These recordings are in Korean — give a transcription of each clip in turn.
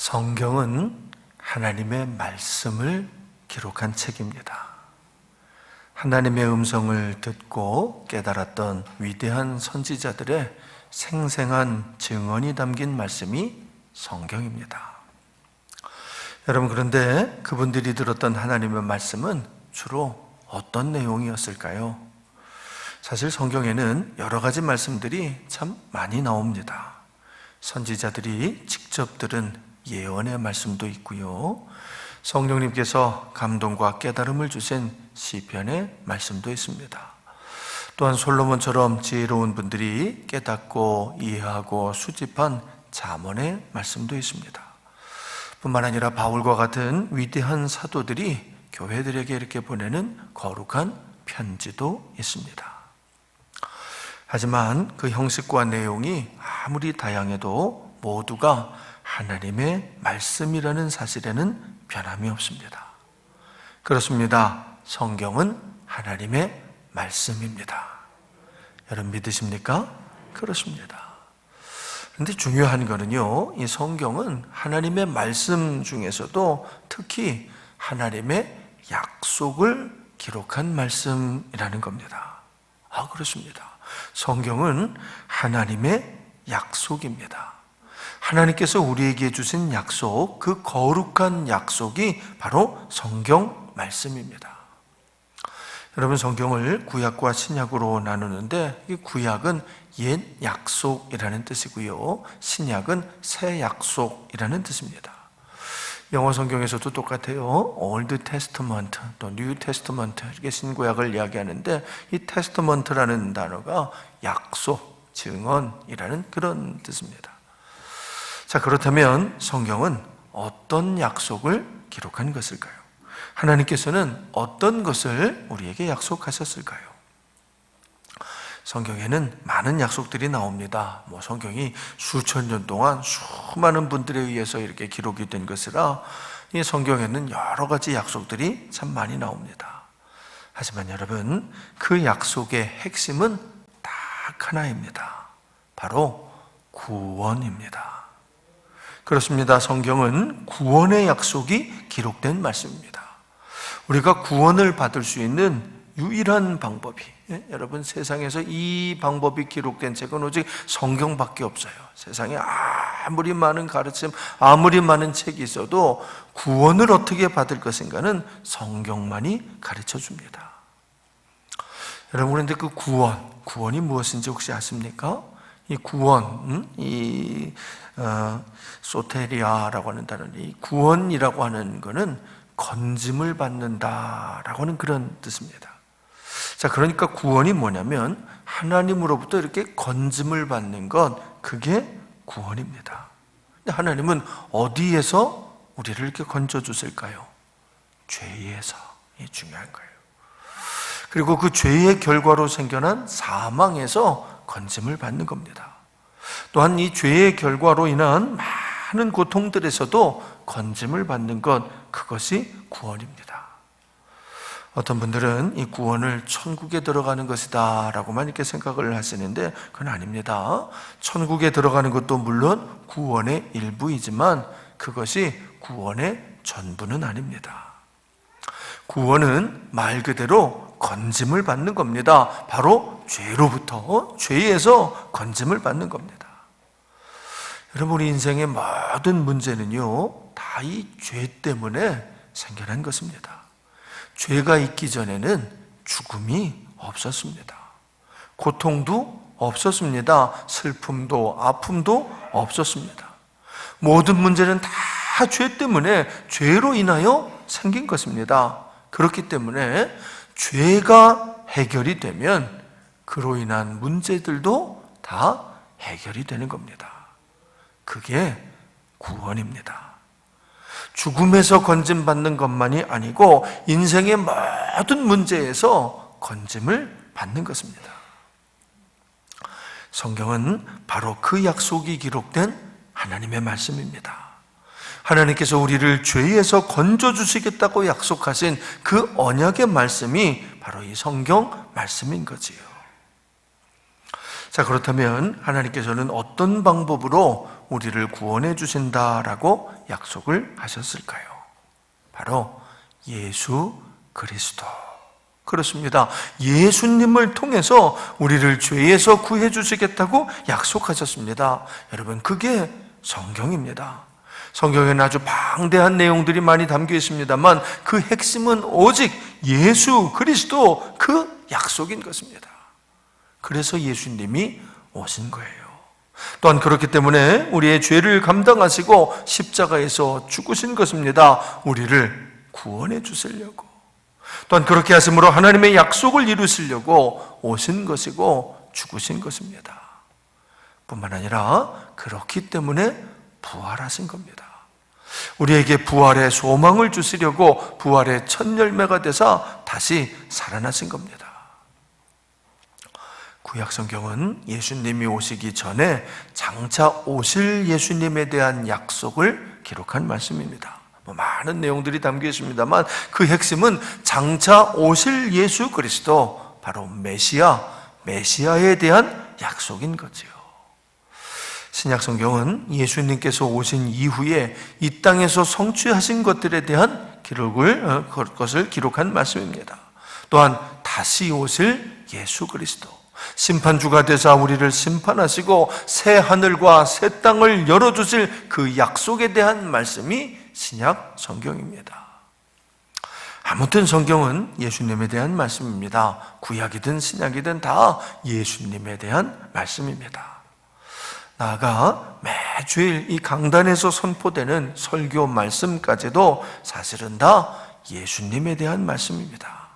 성경은 하나님의 말씀을 기록한 책입니다. 하나님의 음성을 듣고 깨달았던 위대한 선지자들의 생생한 증언이 담긴 말씀이 성경입니다. 여러분, 그런데 그분들이 들었던 하나님의 말씀은 주로 어떤 내용이었을까요? 사실 성경에는 여러 가지 말씀들이 참 많이 나옵니다. 선지자들이 직접 들은 예언의 말씀도 있고요, 성령님께서 감동과 깨달음을 주신 시편의 말씀도 있습니다. 또한 솔로몬처럼 지혜로운 분들이 깨닫고 이해하고 수집한 잠언의 말씀도 있습니다. 뿐만 아니라 바울과 같은 위대한 사도들이 교회들에게 이렇게 보내는 거룩한 편지도 있습니다. 하지만 그 형식과 내용이 아무리 다양해도 모두가 하나님의 말씀이라는 사실에는 변함이 없습니다. 그렇습니다. 성경은 하나님의 말씀입니다. 여러분 믿으십니까? 그렇습니다. 그런데 중요한 거는요, 이 성경은 하나님의 말씀 중에서도 특히 하나님의 약속을 기록한 말씀이라는 겁니다. 그렇습니다. 성경은 하나님의 약속입니다. 하나님께서 우리에게 주신 약속, 그 거룩한 약속이 바로 성경 말씀입니다. 여러분, 성경을 구약과 신약으로 나누는데, 이 구약은 옛 약속이라는 뜻이고요, 신약은 새 약속이라는 뜻입니다. 영어 성경에서도 똑같아요. Old Testament, 또 New Testament, 이렇게 신구약을 이야기하는데, 이 Testament라는 단어가 약속, 증언이라는 그런 뜻입니다. 자, 그렇다면 성경은 어떤 약속을 기록한 것일까요? 하나님께서는 어떤 것을 우리에게 약속하셨을까요? 성경에는 많은 약속들이 나옵니다. 성경이 수천 년 동안 수많은 분들에 의해서 이렇게 기록이 된 것이라 이 성경에는 여러 가지 약속들이 참 많이 나옵니다. 하지만 여러분, 그 약속의 핵심은 딱 하나입니다. 바로 구원입니다. 그렇습니다. 성경은 구원의 약속이 기록된 말씀입니다. 우리가 구원을 받을 수 있는 유일한 방법이, 여러분, 세상에서 이 방법이 기록된 책은 오직 성경밖에 없어요. 세상에 아무리 많은 가르침, 아무리 많은 책이 있어도 구원을 어떻게 받을 것인가는 성경만이 가르쳐 줍니다. 여러분, 그런데 그 구원이 무엇인지 혹시 아십니까? 이 구원, 소테리아라고 하는 단어는, 이 구원이라고 하는 것은 건짐을 받는다라고 하는 그런 뜻입니다. 자, 그러니까 구원이 뭐냐면 하나님으로부터 이렇게 건짐을 받는 것, 그게 구원입니다. 근데 하나님은 어디에서 우리를 이렇게 건져 주실까요? 죄에서. 이게 중요한 거예요. 그리고 그 죄의 결과로 생겨난 사망에서 건짐을 받는 겁니다. 또한 이 죄의 결과로 인한 많은 고통들에서도 건짐을 받는 것, 그것이 구원입니다. 어떤 분들은 이 구원을 천국에 들어가는 것이다 라고만 이렇게 생각을 하시는데, 그건 아닙니다. 천국에 들어가는 것도 물론 구원의 일부이지만 그것이 구원의 전부는 아닙니다. 구원은 말 그대로 건짐을 받는 겁니다. 바로 죄로부터, 죄에서 건짐을 받는 겁니다. 여러분, 우리 인생의 모든 문제는요, 다 이 죄 때문에 생겨난 것입니다. 죄가 있기 전에는 죽음이 없었습니다. 고통도 없었습니다. 슬픔도 아픔도 없었습니다. 모든 문제는 다 죄 때문에, 죄로 인하여 생긴 것입니다. 그렇기 때문에 죄가 해결이 되면 그로 인한 문제들도 다 해결이 되는 겁니다. 그게 구원입니다. 죽음에서 건짐받는 것만이 아니고 인생의 모든 문제에서 건짐을 받는 것입니다. 성경은 바로 그 약속이 기록된 하나님의 말씀입니다. 하나님께서 우리를 죄에서 건져주시겠다고 약속하신 그 언약의 말씀이 바로 이 성경 말씀인 거지요. 자, 그렇다면 하나님께서는 어떤 방법으로 우리를 구원해 주신다라고 약속을 하셨을까요? 바로 예수 그리스도. 그렇습니다. 예수님을 통해서 우리를 죄에서 구해 주시겠다고 약속하셨습니다. 여러분, 그게 성경입니다. 성경에는 아주 방대한 내용들이 많이 담겨 있습니다만 그 핵심은 오직 예수 그리스도 그 약속인 것입니다. 그래서 예수님이 오신 거예요. 또한 그렇기 때문에 우리의 죄를 감당하시고 십자가에서 죽으신 것입니다. 우리를 구원해 주시려고. 또한 그렇게 하심으로 하나님의 약속을 이루시려고 오신 것이고 죽으신 것입니다. 뿐만 아니라 그렇기 때문에 부활하신 겁니다. 우리에게 부활의 소망을 주시려고 부활의 첫 열매가 되사 다시 살아나신 겁니다. 구약 성경은 예수님이 오시기 전에 장차 오실 예수님에 대한 약속을 기록한 말씀입니다. 많은 내용들이 담겨 있습니다만 그 핵심은 장차 오실 예수 그리스도, 바로 메시아에 대한 약속인 거지요. 신약 성경은 예수님께서 오신 이후에 이 땅에서 성취하신 것들에 대한 것을 기록한 말씀입니다. 또한 다시 오실 예수 그리스도, 심판주가 되사 우리를 심판하시고 새 하늘과 새 땅을 열어주실 그 약속에 대한 말씀이 신약 성경입니다. 아무튼 성경은 예수님에 대한 말씀입니다. 구약이든 신약이든 다 예수님에 대한 말씀입니다. 나아가 매주일 이 강단에서 선포되는 설교 말씀까지도 사실은 다 예수님에 대한 말씀입니다.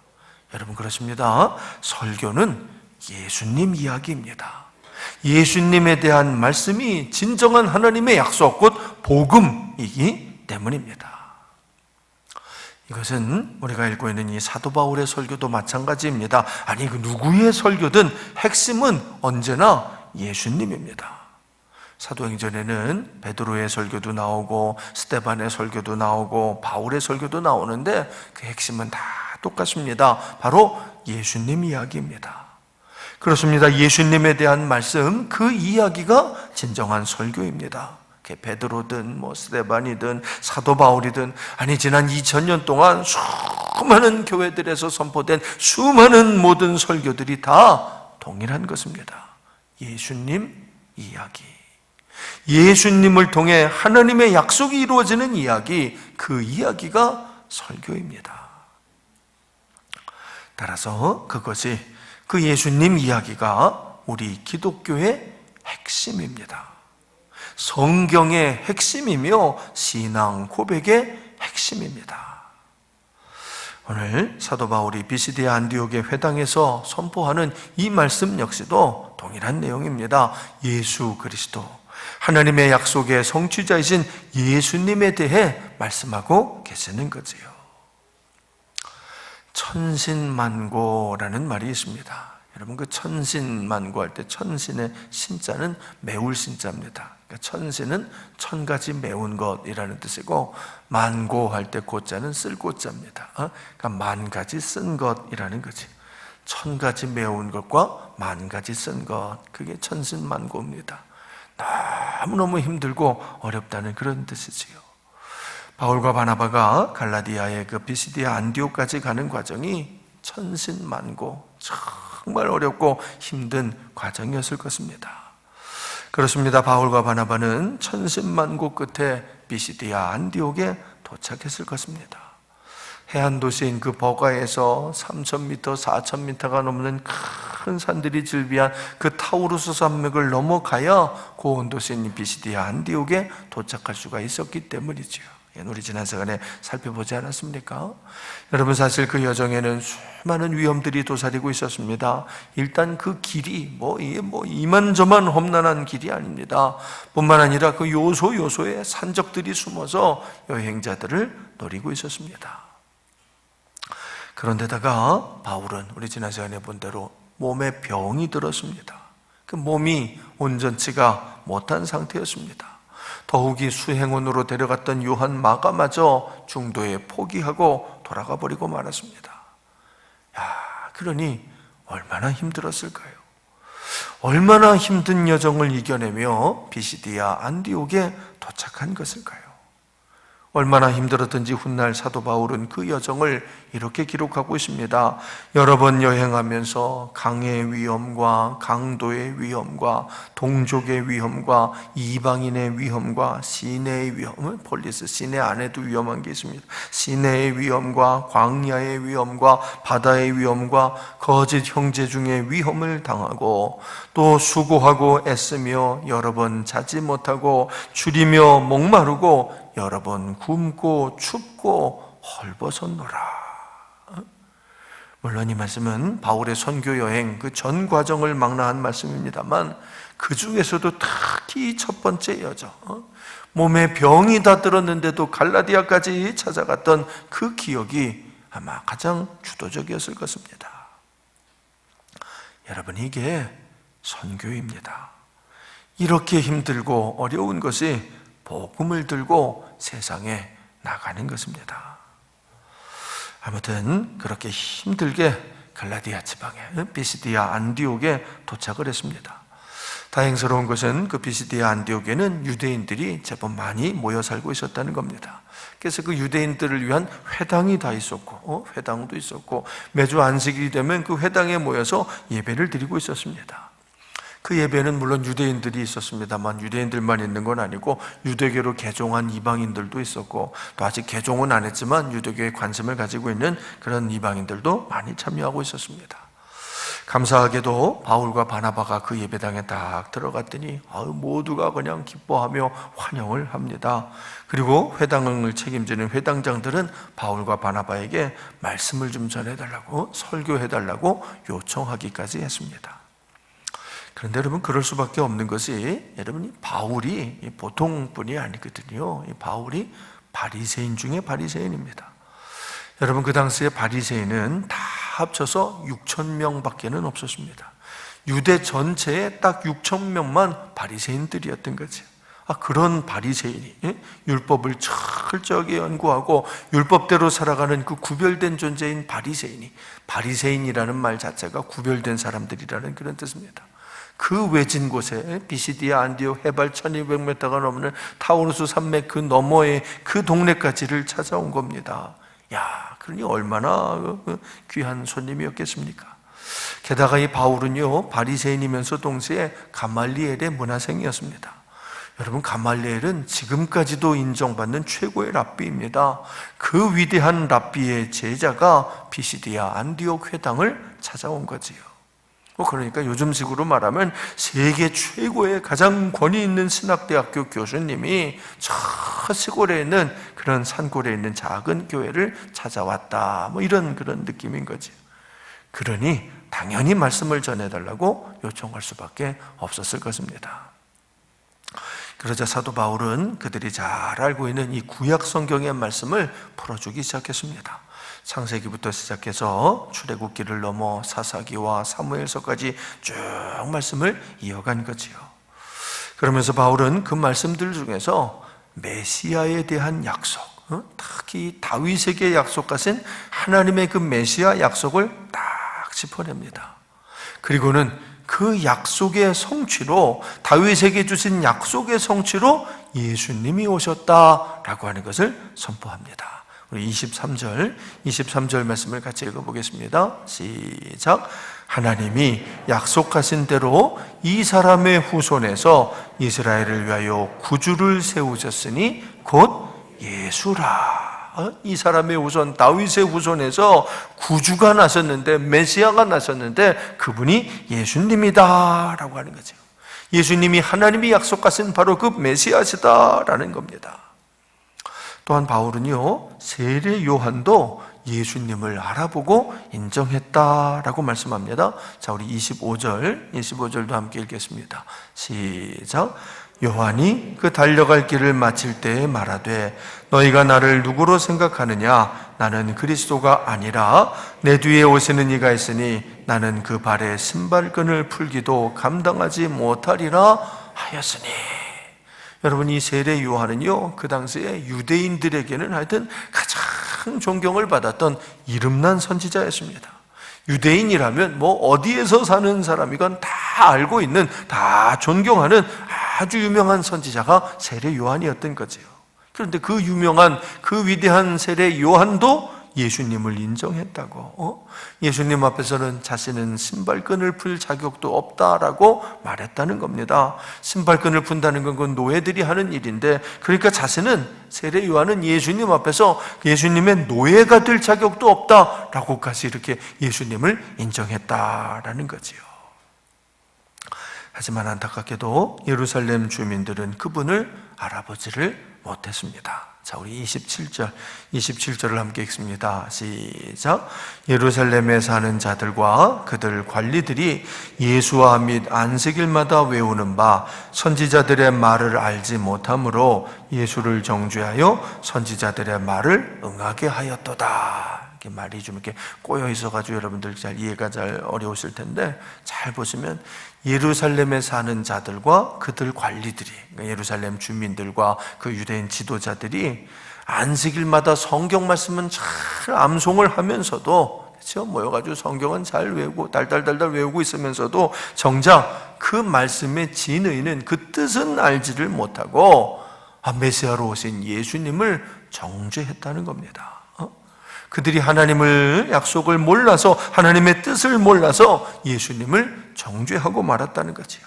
여러분, 그렇습니다. 설교는 예수님 이야기입니다. 예수님에 대한 말씀이 진정한 하나님의 약속, 곧 복음이기 때문입니다. 이것은 우리가 읽고 있는 이 사도 바울의 설교도 마찬가지입니다. 아니, 그 누구의 설교든 핵심은 언제나 예수님입니다. 사도행전에는 베드로의 설교도 나오고 스데반의 설교도 나오고 바울의 설교도 나오는데 그 핵심은 다 똑같습니다. 바로 예수님 이야기입니다. 그렇습니다. 예수님에 대한 말씀, 그 이야기가 진정한 설교입니다. 베드로든 스데반이든 사도 바울이든, 아니 지난 2000년 동안 수많은 교회들에서 선포된 수많은 모든 설교들이 다 동일한 것입니다. 예수님 이야기, 예수님을 통해 하나님의 약속이 이루어지는 이야기, 그 이야기가 설교입니다. 따라서 그것이, 그 예수님 이야기가 우리 기독교의 핵심입니다. 성경의 핵심이며 신앙 고백의 핵심입니다. 오늘 사도 바울이 비시디아 안디옥의 회당에서 선포하는 이 말씀 역시도 동일한 내용입니다. 예수 그리스도, 하나님의 약속의 성취자이신 예수님에 대해 말씀하고 계시는 거지요. 천신만고라는 말이 있습니다. 여러분, 그 천신만고할 때 천신의 신자는 매울 신자입니다. 그러니까 천신은 천 가지 매운 것이라는 뜻이고, 만고할 때 고자는 쓸 고자입니다. 그러니까 만 가지 쓴 것이라는 거지. 천 가지 매운 것과 만 가지 쓴 것, 그게 천신만고입니다. 너무너무 힘들고 어렵다는 그런 뜻이지요. 바울과 바나바가 갈라디아의 그 비시디아 안디옥까지 가는 과정이 천신만고, 정말 어렵고 힘든 과정이었을 것입니다. 그렇습니다. 바울과 바나바는 천신만고 끝에 비시디아 안디옥에 도착했을 것입니다. 해안 도시인 그 버가에서 3,000m, 4,000m가 넘는 큰 산들이 즐비한 그 타우루스 산맥을 넘어가야 고온 도시인 비시디아 안디옥에 도착할 수가 있었기 때문이죠. 우리 지난 시간에 살펴보지 않았습니까? 여러분, 사실 그 여정에는 수많은 위험들이 도사리고 있었습니다. 일단 그 길이 이만저만 험난한 길이 아닙니다. 뿐만 아니라 그 요소요소에 산적들이 숨어서 여행자들을 노리고 있었습니다. 그런데다가 바울은 우리 지난 시간에 본 대로 몸에 병이 들었습니다. 그 몸이 온전치가 못한 상태였습니다. 더욱이 수행원으로 데려갔던 요한 마가마저 중도에 포기하고 돌아가 버리고 말았습니다. 그러니 얼마나 힘들었을까요? 얼마나 힘든 여정을 이겨내며 비시디아 안디옥에 도착한 것일까요? 얼마나 힘들었든지 훗날 사도 바울은 그 여정을 이렇게 기록하고 있습니다. 여러 번 여행하면서 강의 위험과 강도의 위험과 동족의 위험과 이방인의 위험과 시내의 위험, 폴리스 시내 안에도 위험한 게 있습니다. 시내의 위험과 광야의 위험과 바다의 위험과 거짓 형제 중에 위험을 당하고 또 수고하고 애쓰며 여러 번 자지 못하고 줄이며 목마르고 여러 번 굶고 춥고 헐벗었노라. 물론 이 말씀은 바울의 선교 여행 그 전 과정을 망라한 말씀입니다만 그 중에서도 특히 첫 번째 여정, 몸에 병이 다 들었는데도 갈라디아까지 찾아갔던 그 기억이 아마 가장 주도적이었을 것입니다. 여러분, 이게 선교입니다. 이렇게 힘들고 어려운 것이 복음을 들고 세상에 나가는 것입니다. 아무튼 그렇게 힘들게 갈라디아 지방에 비시디아 안디옥에 도착을 했습니다. 다행스러운 것은 그 비시디아 안디옥에는 유대인들이 제법 많이 모여 살고 있었다는 겁니다. 그래서 그 유대인들을 위한 회당이 다 있었고, 회당도 있었고, 매주 안식일이 되면 그 회당에 모여서 예배를 드리고 있었습니다. 그 예배는 물론 유대인들이 있었습니다만 유대인들만 있는 건 아니고 유대교로 개종한 이방인들도 있었고, 또 아직 개종은 안 했지만 유대교에 관심을 가지고 있는 그런 이방인들도 많이 참여하고 있었습니다. 감사하게도 바울과 바나바가 그 예배당에 딱 들어갔더니 모두가 그냥 기뻐하며 환영을 합니다. 그리고 회당을 책임지는 회당장들은 바울과 바나바에게 말씀을 좀 전해달라고, 설교해달라고 요청하기까지 했습니다. 그런데 여러분, 그럴 수밖에 없는 것이, 여러분이 바울이 보통 분이 아니거든요. 바울이 바리새인 중에 바리새인입니다. 여러분, 그 당시에 바리새인은 다 합쳐서 6,000명밖에는 없었습니다. 유대 전체에 딱 6,000명만 바리새인들이었던 거죠. 그런 바리새인이 율법을 철저하게 연구하고 율법대로 살아가는 그 구별된 존재인 바리새인이, 바리새인이라는 말 자체가 구별된 사람들이라는 그런 뜻입니다. 그 외진 곳에 비시디아 안디옥 해발 1200m가 넘는 타우르스 산맥 그 너머의 그 동네까지를 찾아온 겁니다. 그러니 얼마나 귀한 손님이었겠습니까? 게다가 이 바울은요, 바리새인이면서 동시에 가말리엘의 문화생이었습니다. 여러분, 가말리엘은 지금까지도 인정받는 최고의 랍비입니다. 그 위대한 랍비의 제자가 비시디아 안디옥 회당을 찾아온 거지요. 그러니까 요즘식으로 말하면 세계 최고의 가장 권위 있는 신학대학교 교수님이 저 시골에 있는 그런 산골에 있는 작은 교회를 찾아왔다, 이런 그런 느낌인 거지. 그러니 당연히 말씀을 전해달라고 요청할 수밖에 없었을 것입니다. 그러자 사도 바울은 그들이 잘 알고 있는 이 구약 성경의 말씀을 풀어주기 시작했습니다. 창세기부터 시작해서 출애굽기를 넘어 사사기와 사무엘서까지 쭉 말씀을 이어간 거지요. 그러면서 바울은 그 말씀들 중에서 메시아에 대한 약속, 특히 다윗에게 약속하신 하나님의 그 메시아 약속을 딱 짚어냅니다. 그리고는 그 약속의 성취로, 다윗에게 주신 약속의 성취로 예수님이 오셨다라고 하는 것을 선포합니다. 우리 23절 말씀을 같이 읽어보겠습니다. 시작. 하나님이 약속하신 대로 이 사람의 후손에서 이스라엘을 위하여 구주를 세우셨으니 곧 예수라. 이 사람의 후손, 다윗의 후손에서 구주가 나셨는데, 메시아가 나셨는데 그분이 예수님이다 라고 하는 거죠. 예수님이 하나님이 약속하신 바로 그 메시아시다라는 겁니다. 또한 바울은요, 세례 요한도 예수님을 알아보고 인정했다라고 말씀합니다. 자, 우리 25절도 함께 읽겠습니다. 시작. 요한이 그 달려갈 길을 마칠 때에 말하되 너희가 나를 누구로 생각하느냐? 나는 그리스도가 아니라 내 뒤에 오시는 이가 있으니 나는 그 발에 신발끈을 풀기도 감당하지 못하리라 하였으니. 여러분, 이 세례 요한은요, 그 당시에 유대인들에게는 하여튼 가장 존경을 받았던 이름난 선지자였습니다. 유대인이라면 어디에서 사는 사람이건 다 다 알고 있는, 다 존경하는 아주 유명한 선지자가 세례 요한이었던 거지요. 그런데 그 유명한, 그 위대한 세례 요한도 예수님을 인정했다고, 예수님 앞에서는 자신은 신발끈을 풀 자격도 없다라고 말했다는 겁니다. 신발끈을 푼다는 건 그건 노예들이 하는 일인데, 그러니까 자신은, 세례 요한은 예수님 앞에서 예수님의 노예가 될 자격도 없다라고까지 이렇게 예수님을 인정했다라는 거지요. 하지만 안타깝게도 예루살렘 주민들은 그분을 알아보지를 못했습니다. 자, 우리 27절을 함께 읽습니다. 시작. 예루살렘에 사는 자들과 그들 관리들이 예수와 및 안식일마다 외우는 바 선지자들의 말을 알지 못하므로 예수를 정죄하여 선지자들의 말을 응하게 하였도다. 이렇게 말이 좀 이렇게 꼬여 있어가지고 여러분들 잘 이해가 잘 어려우실 텐데, 잘 보시면 예루살렘에 사는 자들과 그들 관리들이, 그러니까 예루살렘 주민들과 그 유대인 지도자들이 안식일마다 성경 말씀은 잘 암송을 하면서도, 그렇죠? 모여가지고 성경은 잘 외우고 달달달달 외우고 있으면서도 정작 그 말씀의 진의는, 그 뜻은 알지를 못하고 메시아로 오신 예수님을 정죄했다는 겁니다. 그들이 하나님을 약속을 몰라서, 하나님의 뜻을 몰라서 예수님을 정죄하고 말았다는 거지요.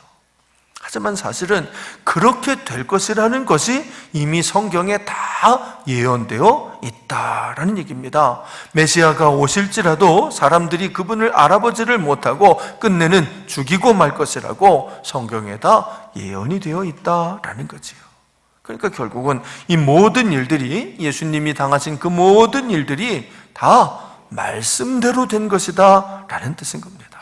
하지만 사실은 그렇게 될 것이라는 것이 이미 성경에 다 예언되어 있다라는 얘기입니다. 메시아가 오실지라도 사람들이 그분을 알아보지를 못하고 끝내는 죽이고 말 것이라고 성경에 다 예언이 되어 있다라는 거지요. 그러니까 결국은 이 모든 일들이, 예수님이 당하신 그 모든 일들이 다 말씀대로 된 것이다 라는 뜻인 겁니다.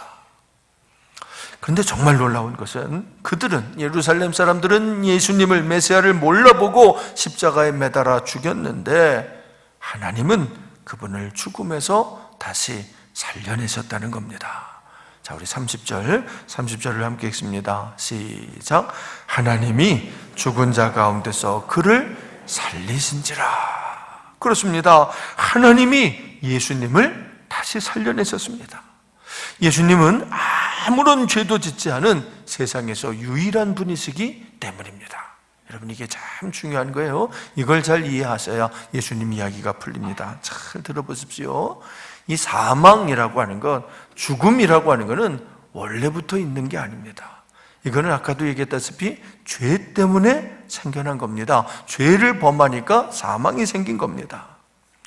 그런데 정말 놀라운 것은, 그들은, 예루살렘 사람들은 예수님을, 메시아를 몰라보고 십자가에 매달아 죽였는데 하나님은 그분을 죽음에서 다시 살려내셨다는 겁니다. 자, 우리 30절을 함께 읽습니다. 시작. 하나님이 죽은 자 가운데서 그를 살리신지라. 그렇습니다. 하나님이 예수님을 다시 살려내셨습니다. 예수님은 아무런 죄도 짓지 않은 세상에서 유일한 분이시기 때문입니다. 여러분, 이게 참 중요한 거예요. 이걸 잘 이해하셔야 예수님 이야기가 풀립니다. 잘 들어보십시오. 이 사망이라고 하는 것, 죽음이라고 하는 것은 원래부터 있는 게 아닙니다. 이거는 아까도 얘기했다시피 죄 때문에 생겨난 겁니다. 죄를 범하니까 사망이 생긴 겁니다.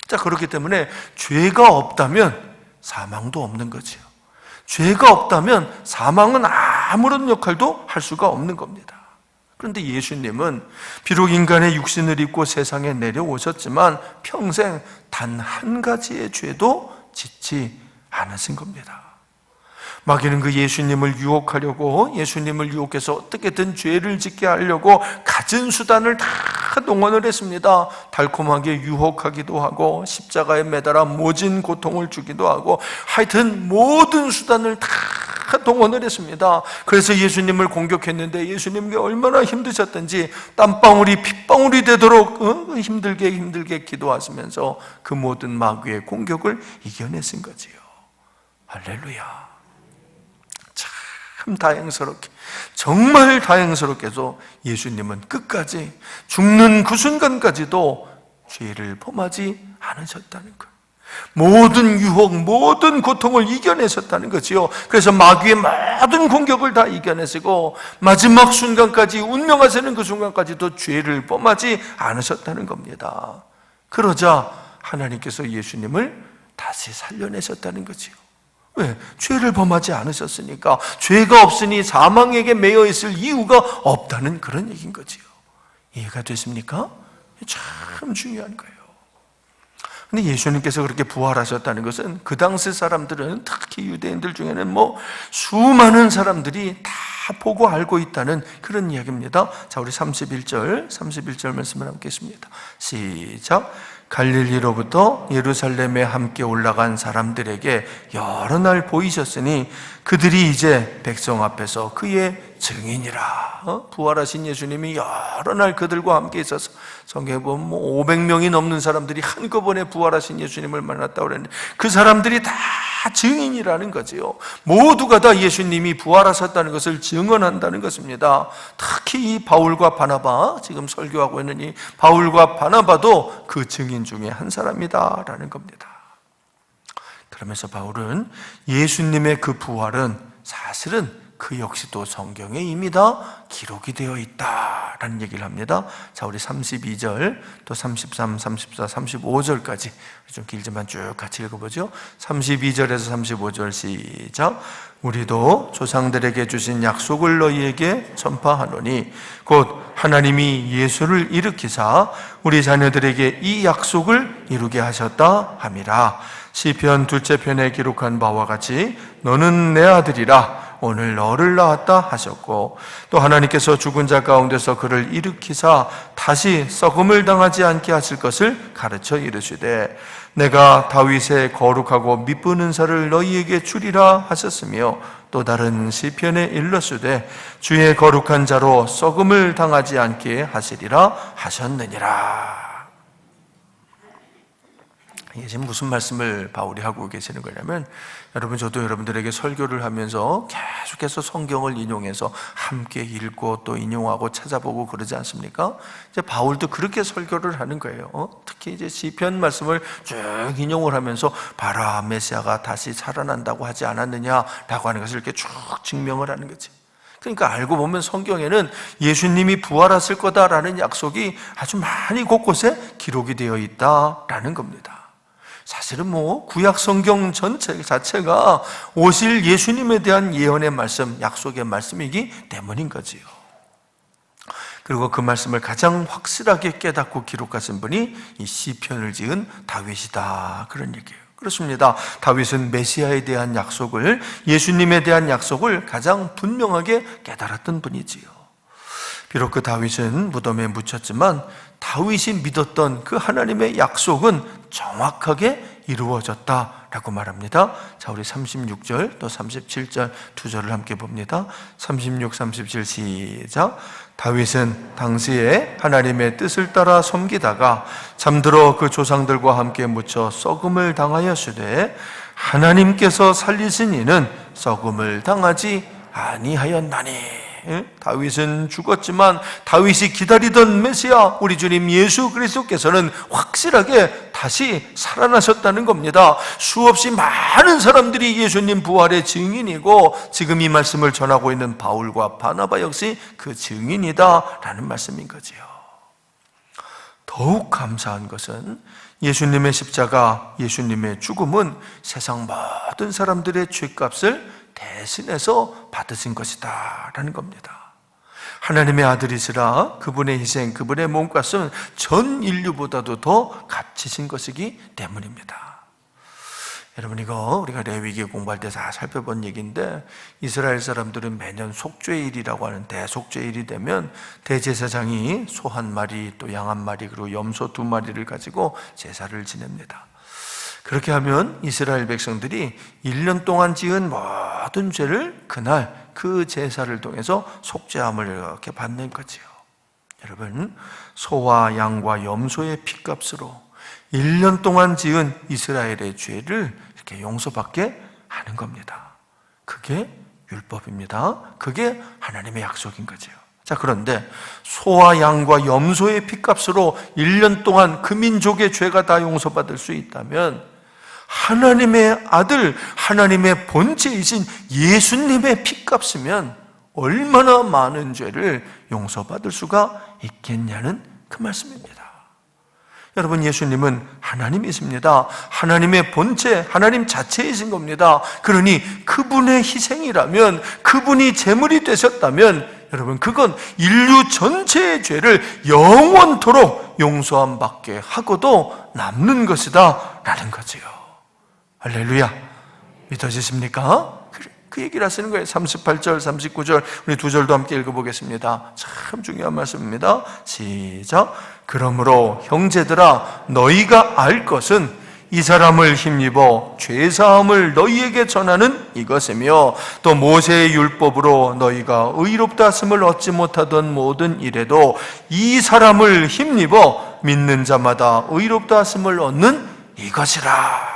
자, 그렇기 때문에 죄가 없다면 사망도 없는 거지요. 죄가 없다면 사망은 아무런 역할도 할 수가 없는 겁니다. 그런데 예수님은 비록 인간의 육신을 입고 세상에 내려오셨지만 평생 단 한 가지의 죄도 짓지 않으신 겁니다. 마귀는 그 예수님을 유혹하려고, 예수님을 유혹해서 어떻게든 죄를 짓게 하려고 갖은 수단을 다 동원을 했습니다. 달콤하게 유혹하기도 하고, 십자가에 매달아 모진 고통을 주기도 하고, 하여튼 모든 수단을 다 동원을 했습니다. 그래서 예수님을 공격했는데 예수님이 얼마나 힘드셨던지 땀방울이 핏방울이 되도록 힘들게 기도하시면서 그 모든 마귀의 공격을 이겨내신 거지요. 할렐루야. 참 다행스럽게, 정말 다행스럽게도 예수님은 끝까지, 죽는 그 순간까지도 죄를 범하지 않으셨다는 것, 모든 유혹, 모든 고통을 이겨내셨다는 거지요. 그래서 마귀의 모든 공격을 다 이겨내시고 마지막 순간까지, 운명하시는 그 순간까지도 죄를 범하지 않으셨다는 겁니다. 그러자 하나님께서 예수님을 다시 살려내셨다는 거지요. 왜? 죄를 범하지 않으셨으니까. 죄가 없으니 사망에게 매여 있을 이유가 없다는 그런 얘기인 거지요. 이해가 되십니까? 참 중요한 거예요. 근데 예수님께서 그렇게 부활하셨다는 것은 그 당시 사람들은, 특히 유대인들 중에는 수많은 사람들이 다 보고 알고 있다는 그런 이야기입니다. 자, 우리 31절 말씀을 함께 했습니다. 시작. 갈릴리로부터 예루살렘에 함께 올라간 사람들에게 여러 날 보이셨으니 그들이 이제 백성 앞에서 그의 증인이라. 부활하신 예수님이 여러 날 그들과 함께 있어서, 성경에 보면 500명이 넘는 사람들이 한꺼번에 부활하신 예수님을 만났다고 그랬는데 그 사람들이 다 증인이라는 거지요. 모두가 다 예수님이 부활하셨다는 것을 증언한다는 것입니다. 특히 이 바울과 바나바, 지금 설교하고 있는 이 바울과 바나바도 그 증인 중에 한 사람이다라는 겁니다. 그러면서 바울은 예수님의 그 부활은 사실은 그 역시도 성경에 이미 다 기록이 되어 있다라는 얘기를 합니다. 자, 우리 32절 또 33, 34, 35절까지 좀 길지만 쭉 같이 읽어보죠. 32절에서 35절 시작. 우리도 조상들에게 주신 약속을 너희에게 전파하노니 곧 하나님이 예수를 일으키사 우리 자녀들에게 이 약속을 이루게 하셨다 함이라. 시편 2째 편에 기록한 바와 같이 너는 내 아들이라 오늘 너를 낳았다 하셨고 또 하나님께서 죽은 자 가운데서 그를 일으키사 다시 썩음을 당하지 않게 하실 것을 가르쳐 이르시되 내가 다윗의 거룩하고 미쁜 은사를 너희에게 주리라 하셨으며 또 다른 시편에 일렀으되 주의 거룩한 자로 썩음을 당하지 않게 하시리라 하셨느니라. 이게 지금 무슨 말씀을 바울이 하고 계시는 거냐면, 여러분, 저도 여러분들에게 설교를 하면서 계속해서 성경을 인용해서 함께 읽고 또 인용하고 찾아보고 그러지 않습니까? 이제 바울도 그렇게 설교를 하는 거예요. 특히 이제 시편 말씀을 쭉 인용을 하면서 바라 메시아가 다시 살아난다고 하지 않았느냐라고 하는 것을 이렇게 쭉 증명을 하는 거지. 그러니까 알고 보면 성경에는 예수님이 부활하실 거다라는 약속이 아주 많이 곳곳에 기록이 되어 있다라는 겁니다. 사실은 구약 성경 전체 자체가 오실 예수님에 대한 예언의 말씀, 약속의 말씀이기 때문인 거지요. 그리고 그 말씀을 가장 확실하게 깨닫고 기록하신 분이 이 시편을 지은 다윗이다, 그런 얘기예요. 그렇습니다. 다윗은 메시아에 대한 약속을, 예수님에 대한 약속을 가장 분명하게 깨달았던 분이지요. 비록 그 다윗은 무덤에 묻혔지만 다윗이 믿었던 그 하나님의 약속은 정확하게 이루어졌다라고 말합니다. 자, 우리 36절 또 37절 두 절을 함께 봅니다. 36, 37 시작. 다윗은 당시에 하나님의 뜻을 따라 섬기다가 잠들어 그 조상들과 함께 묻혀 썩음을 당하였으되 하나님께서 살리신 이는 썩음을 당하지 아니하였나니. 다윗은 죽었지만 다윗이 기다리던 메시아 우리 주님 예수 그리스도께서는 확실하게 다시 살아나셨다는 겁니다. 수없이 많은 사람들이 예수님 부활의 증인이고 지금 이 말씀을 전하고 있는 바울과 바나바 역시 그 증인이다라는 말씀인 거지요. 더욱 감사한 것은 예수님의 십자가, 예수님의 죽음은 세상 모든 사람들의 죄값을 대신해서 받으신 것이다 라는 겁니다. 하나님의 아들이시라 그분의 희생, 그분의 몸값은 전 인류보다도 더 값지신 것이기 때문입니다. 여러분, 이거 우리가 레위기 공부할 때 다 살펴본 얘기인데, 이스라엘 사람들은 매년 속죄일이라고 하는 대속죄일이 되면 대제사장이 소 한 마리 또 양 한 마리 그리고 염소 2마리를 가지고 제사를 지냅니다. 그렇게 하면 이스라엘 백성들이 1년 동안 지은 모든 죄를 그날 그 제사를 통해서 속죄함을 이렇게 받는 거지요. 여러분, 소와 양과 염소의 피값으로 1년 동안 지은 이스라엘의 죄를 이렇게 용서받게 하는 겁니다. 그게 율법입니다. 그게 하나님의 약속인 거지요. 자, 그런데 소와 양과 염소의 피값으로 1년 동안 그 민족의 죄가 다 용서받을 수 있다면 하나님의 아들, 하나님의 본체이신 예수님의 피값이면 얼마나 많은 죄를 용서받을 수가 있겠냐는 그 말씀입니다. 여러분, 예수님은 하나님이십니다. 하나님의 본체, 하나님 자체이신 겁니다. 그러니 그분의 희생이라면, 그분이 제물이 되셨다면 여러분, 그건 인류 전체의 죄를 영원토록 용서함 받게 하고도 남는 것이다 라는 거지요. 할렐루야. 믿어지십니까? 그 얘기를 하시는 거예요. 38절, 39절 우리 두 절도 함께 읽어보겠습니다. 참 중요한 말씀입니다. 시작. 그러므로 형제들아, 너희가 알 것은 이 사람을 힘입어 죄사함을 너희에게 전하는 이것이며 또 모세의 율법으로 너희가 의롭다 함을 얻지 못하던 모든 일에도 이 사람을 힘입어 믿는 자마다 의롭다 함을 얻는 이것이라.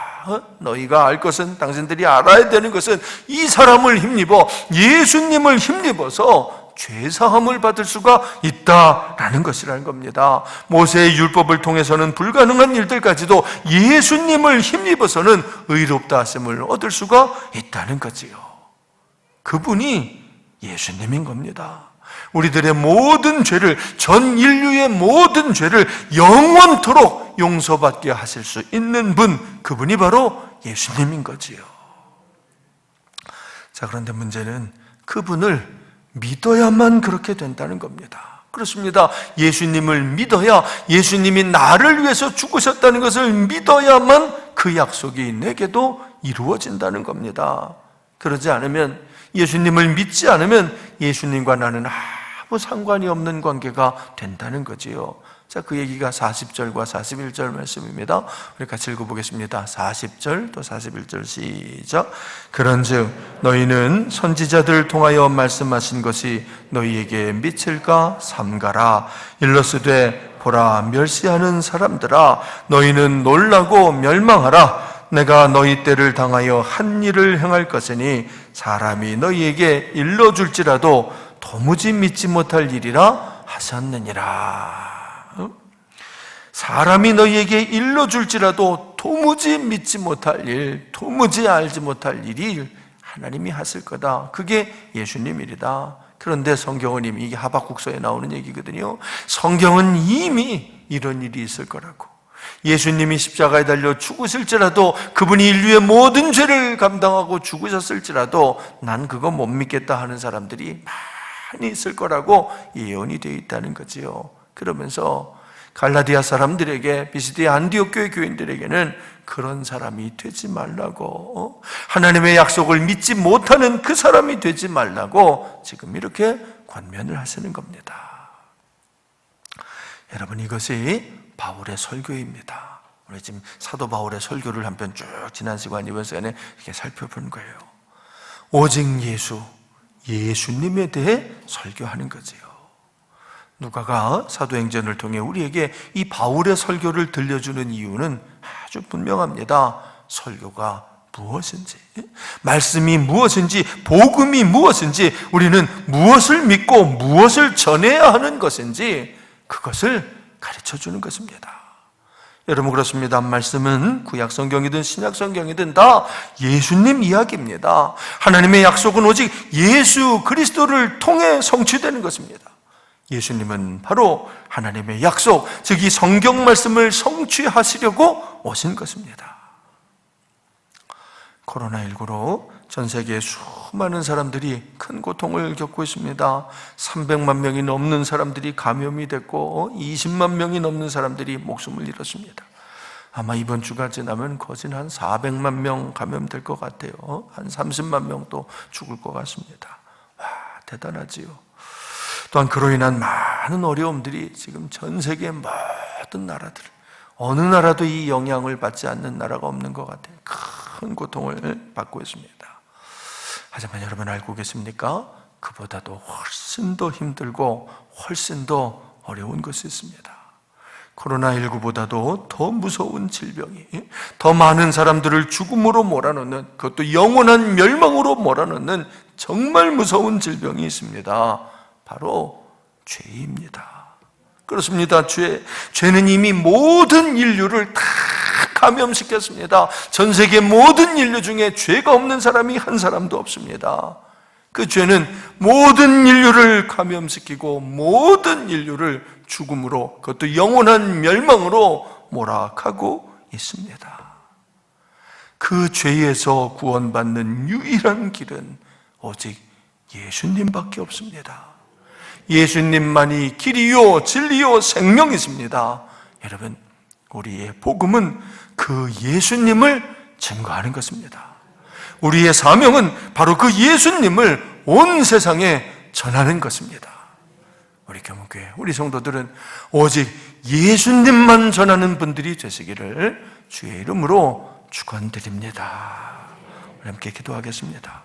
너희가 알 것은, 당신들이 알아야 되는 것은 이 사람을 힘입어, 예수님을 힘입어서 죄사함을 받을 수가 있다라는 것이라는 겁니다. 모세의 율법을 통해서는 불가능한 일들까지도 예수님을 힘입어서는 의롭다 하심을 얻을 수가 있다는 거지요. 그분이 예수님인 겁니다. 우리들의 모든 죄를, 전 인류의 모든 죄를 영원토록 용서받게 하실 수 있는 분, 그분이 바로 예수님인 거지요. 자, 그런데 문제는 그분을 믿어야만 그렇게 된다는 겁니다. 그렇습니다. 예수님을 믿어야, 예수님이 나를 위해서 죽으셨다는 것을 믿어야만 그 약속이 내게도 이루어진다는 겁니다. 그러지 않으면, 예수님을 믿지 않으면 예수님과 나는 아무 상관이 없는 관계가 된다는 거지요. 자, 그 얘기가 40절과 41절 말씀입니다. 우리 같이 읽어보겠습니다. 40절 또 41절 시작. 그런즉 너희는 선지자들 통하여 말씀하신 것이 너희에게 미칠까 삼가라. 일러스되 보라, 멸시하는 사람들아, 너희는 놀라고 멸망하라. 내가 너희 때를 당하여 한 일을 행할 것이니 사람이 너희에게 일러줄지라도 도무지 믿지 못할 일이라 하셨느니라. 사람이 너희에게 일러줄지라도 도무지 믿지 못할 일, 도무지 알지 못할 일이 하나님이 하실 거다. 그게 예수님이다. 그런데 성경은 이미, 이게 하박국서에 나오는 얘기거든요. 성경은 이미 이런 일이 있을 거라고. 예수님이 십자가에 달려 죽으실지라도, 그분이 인류의 모든 죄를 감당하고 죽으셨을지라도 난 그거 못 믿겠다 하는 사람들이 많이 있을 거라고 예언이 되어 있다는 거지요. 그러면서 갈라디아 사람들에게, 비시디아 안디옥 교회 교인들에게는 그런 사람이 되지 말라고, 하나님의 약속을 믿지 못하는 그 사람이 되지 말라고 지금 이렇게 권면을 하시는 겁니다. 여러분, 이것이 바울의 설교입니다. 우리 지금 사도 바울의 설교를 한 편 쭉 지난 시간, 이번 시간에 이렇게 살펴본 거예요. 오직 예수, 예수님에 대해 설교하는 거지요. 누가가 사도행전을 통해 우리에게 이 바울의 설교를 들려주는 이유는 아주 분명합니다. 설교가 무엇인지, 말씀이 무엇인지, 복음이 무엇인지, 우리는 무엇을 믿고 무엇을 전해야 하는 것인지 그것을 가르쳐주는 것입니다. 여러분, 그렇습니다. 말씀은 구약성경이든 신약성경이든 다 예수님 이야기입니다. 하나님의 약속은 오직 예수 그리스도를 통해 성취되는 것입니다. 예수님은 바로 하나님의 약속, 즉 이 성경 말씀을 성취하시려고 오신 것입니다. 코로나19로 전 세계에 수많은 사람들이 큰 고통을 겪고 있습니다. 300만 명이 넘는 사람들이 감염이 됐고 20만 명이 넘는 사람들이 목숨을 잃었습니다. 아마 이번 주가 지나면 거진 한 400만 명 감염될 것 같아요. 한 30만 명도 죽을 것 같습니다. 와, 대단하지요. 또한 그로 인한 많은 어려움들이 지금 전 세계의 모든 나라들, 어느 나라도 이 영향을 받지 않는 나라가 없는 것 같아요. 큰 고통을 받고 있습니다. 하지만 여러분, 알고 계십니까? 그보다도 훨씬 더 힘들고 훨씬 더 어려운 것이 있습니다. 코로나19보다도 더 무서운 질병이, 더 많은 사람들을 죽음으로 몰아넣는, 그것도 영원한 멸망으로 몰아넣는 정말 무서운 질병이 있습니다. 바로 죄입니다. 그렇습니다. 죄는 이미 모든 인류를 다 감염시켰습니다. 전 세계 모든 인류 중에 죄가 없는 사람이 한 사람도 없습니다. 그 죄는 모든 인류를 감염시키고 모든 인류를 죽음으로, 그것도 영원한 멸망으로 몰아가고 있습니다. 그 죄에서 구원받는 유일한 길은 오직 예수님밖에 없습니다. 예수님만이 길이요 진리요 생명이십니다. 여러분, 우리의 복음은 그 예수님을 증거하는 것입니다. 우리의 사명은 바로 그 예수님을 온 세상에 전하는 것입니다. 우리 교문교회, 우리 성도들은 오직 예수님만 전하는 분들이 되시기를 주의 이름으로 축원드립니다. 함께 기도하겠습니다.